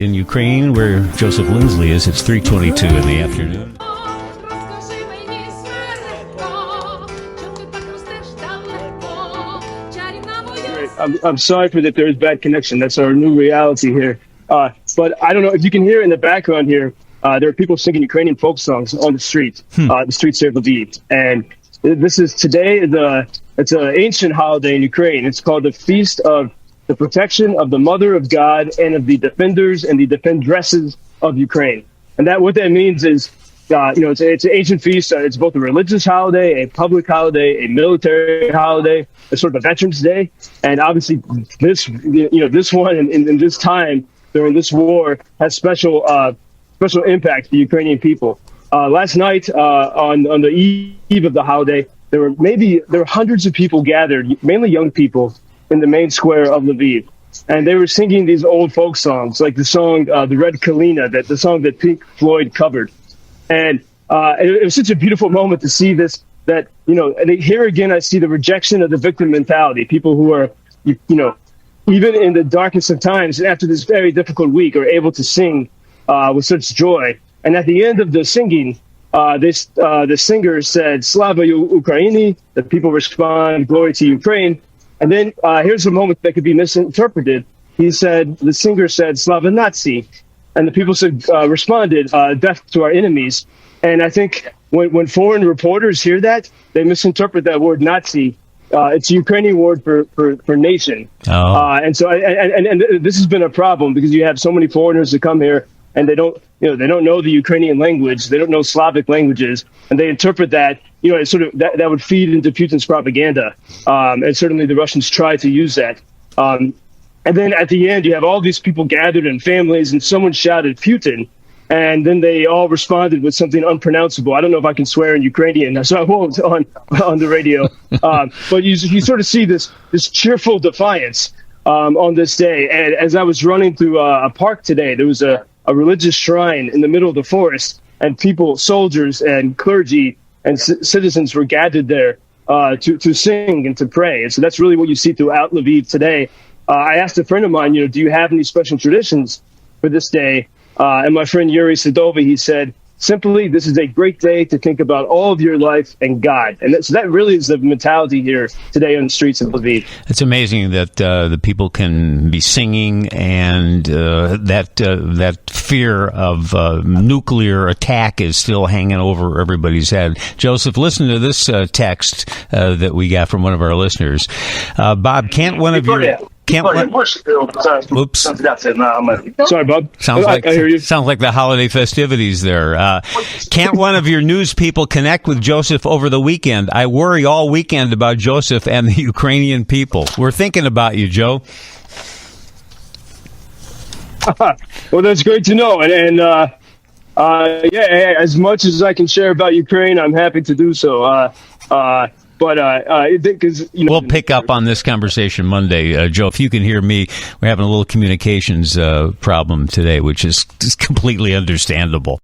In Ukraine, where Joseph Lindsley is, it's 3:22 in the afternoon. I'm sorry for that there's bad connection. That's our new reality here. But I don't know if you can hear in the background here, there are people singing Ukrainian folk songs on the street, the streets here of Lviv. And this is today, it's an ancient holiday in Ukraine. It's called the Feast of the Protection of the Mother of God and of the Defenders and the Defendresses of Ukraine. And what that means is, it's an ancient feast. It's both a religious holiday, a public holiday, a military holiday, a sort of a Veterans Day. And obviously this one in this time during this war has special impact to the Ukrainian people. Last night, on the eve of the holiday, there were hundreds of people gathered, mainly young people, in the main square of Lviv. And they were singing these old folk songs, like the song, The Red Kalina, the song that Pink Floyd covered. And it was such a beautiful moment to see this, and here again, I see the rejection of the victim mentality. People who are, even in the darkest of times, after this very difficult week, are able to sing with such joy. And at the end of the singing, the singer said, Slava Ukraini, the people respond, glory to Ukraine. And then here's a moment that could be misinterpreted. The singer said, Slava Nazi. And the people responded, death to our enemies. And I think when foreign reporters hear that, they misinterpret that word Nazi. It's a Ukrainian word for nation. Oh. And so this has been a problem because you have so many foreigners that come here and they don't know the Ukrainian language. They don't know Slavic languages. And they interpret that, it's sort of that would feed into Putin's propaganda. And certainly the Russians try to use that. And then at the end, you have all these people gathered in families, and someone shouted Putin, and then they all responded with something unpronounceable. I don't know if I can swear in Ukrainian, so I won't on the radio. But you sort of see this cheerful defiance on this day. And as I was running through a park today, there was a religious shrine in the middle of the forest, and people, soldiers and clergy and citizens were gathered there to sing and to pray. And so that's really what you see throughout Lviv today. I asked a friend of mine, do you have any special traditions for this day? And my friend Yuri Sadova, he said, simply, this is a great day to think about all of your life and God. And so that really is the mentality here today on the streets of Lviv. It's amazing that the people can be singing, and that fear of nuclear attack is still hanging over everybody's head. Joseph, listen to this text that we got from one of our listeners. Bob, can't one of your... Oops. Sorry, Bob. I hear you. Sounds like the holiday festivities there. Can't one of your news people connect with Joseph over the weekend? I worry all weekend about Joseph and the Ukrainian people. We're thinking about you, Joe. Well, that's great to know. And as much as I can share about Ukraine, I'm happy to do so. Because we'll pick up on this conversation Monday, Joe. If you can hear me, we're having a little communications problem today, which is completely understandable.